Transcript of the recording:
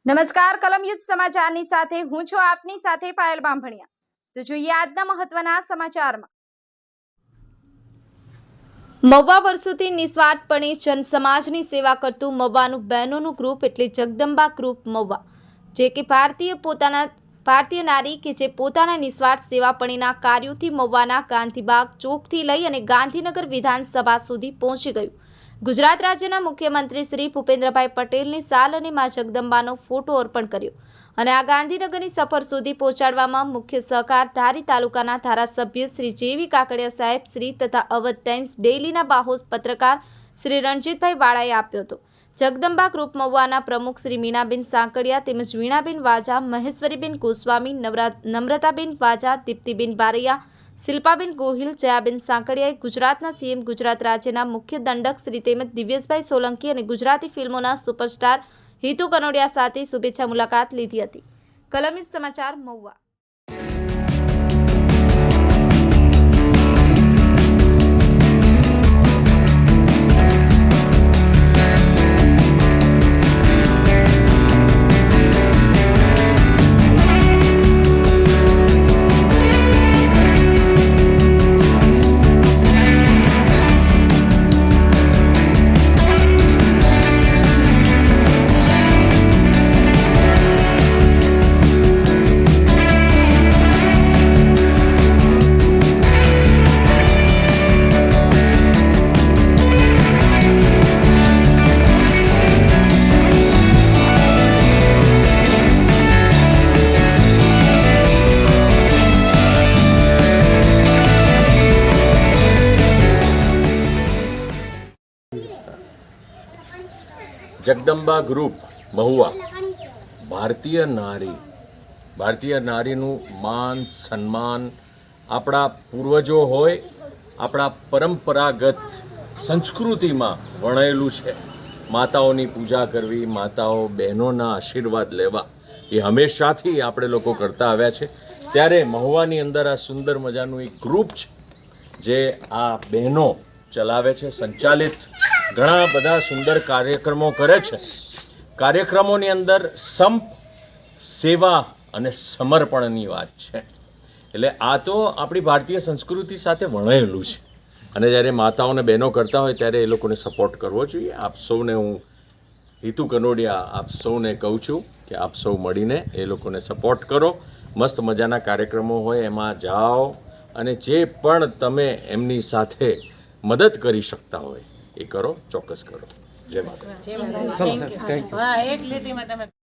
નમસ્કાર કલમ યુદ્ધ સમાચારની સાથે હું છું આપની સાથે પાયલ બાંભણિયા। તો જોઈએ આજના મહત્વના સમાચારમાં। મહુવા વર્ષોથી નિસ્વાર્થપણે જનસમાજની સેવા કરતું મહુવાનું બહેનોનું ગ્રુપ એટલે જગદંબા ગ્રુપ મહુવા, જે કે ભારતીય નારી કે જે પોતાના નિસ્વાર્થ સેવાપણીના કાર્યોથી મહુવાના ગાંધીબાગ ચોકથી લઈ અને ગાંધીનગર વિધાનસભા સુધી પહોંચી ગયું। ગુજરાત રાજ્યના મુખ્યમંત્રી શ્રી ભૂપેન્દ્રભાઈ પટેલની સાલ અને મા જગદંબાનો ફોટો અર્પણ કર્યો અને આ ગાંધીનગરની સફર સુધી પહોંચાડવામાં મુખ્ય સહકાર ધારી તાલુકાના ધારાસભ્ય શ્રી જેવી કાકડિયા સાહેબ શ્રી તથા અવધ ટાઈમ્સ ડેઈલીના બાહોશ પત્રકાર શ્રી રણજીતભાઈ વાળાએ આપ્યો હતો। જગદંબા ગ્રુપ મહુવાના પ્રમુખ શ્રી મીનાબેન સાંકળિયા તેમજ વીણાબેન વાજા, મહેશ્વરીબેન ગોસ્વામી, નમ્રતાબેન વાજા, દીપ્તિબેન બારૈયા, શિલ્પાબેન ગોહિલ, જયાબેન સાંકળિયાએ ગુજરાતના સીએમ, ગુજરાત રાજ્યના મુખ્ય દંડક શ્રી તેમજ દિવ્યેશભાઈ સોલંકી અને ગુજરાતી ફિલ્મોના સુપરસ્ટાર હિતુ કનોડિયા સાથે શુભેચ્છા મુલાકાત લીધી હતી। કલમ યુદ્ધ સમાચાર મહુવા। જગદંબા ગ્રુપ મહુવા ભારતીય નારીનું માન સન્માન આપણા પૂર્વજો હોય, આપણા પરંપરાગત સંસ્કૃતિમાં વણાયેલું છે। માતાઓની પૂજા કરવી, માતાઓ બહેનોના આશીર્વાદ લેવા એ હંમેશાથી આપણે લોકો કરતા આવ્યા છે। ત્યારે મહુવાની અંદર આ સુંદર મજાનું એક ગ્રુપ છે જે આ બહેનો ચલાવે છે, સંચાલિત ઘણા બધા સુંદર કાર્યક્રમો કરે છે। કાર્યક્રમોની અંદર સંપ, સેવા અને સમર્પણની વાત છે। એટલે આ તો આપણી ભારતીય સંસ્કૃતિ સાથે વણાયેલું છે અને જ્યારે માતાઓને બહેનો કરતા હોય ત્યારે એ લોકોને સપોર્ટ કરવો જોઈએ। આપ સૌને હું હિતુ કનોડિયા આપ સૌને કહું છું કે આપ સૌ મળીને એ લોકોને સપોર્ટ કરો। મસ્ત મજાના કાર્યક્રમો હોય એમાં જાઓ અને જે પણ તમે એમની સાથે મદદ કરી શકતા હોય એ કરો, ચોક્કસ કરો। જય માતા।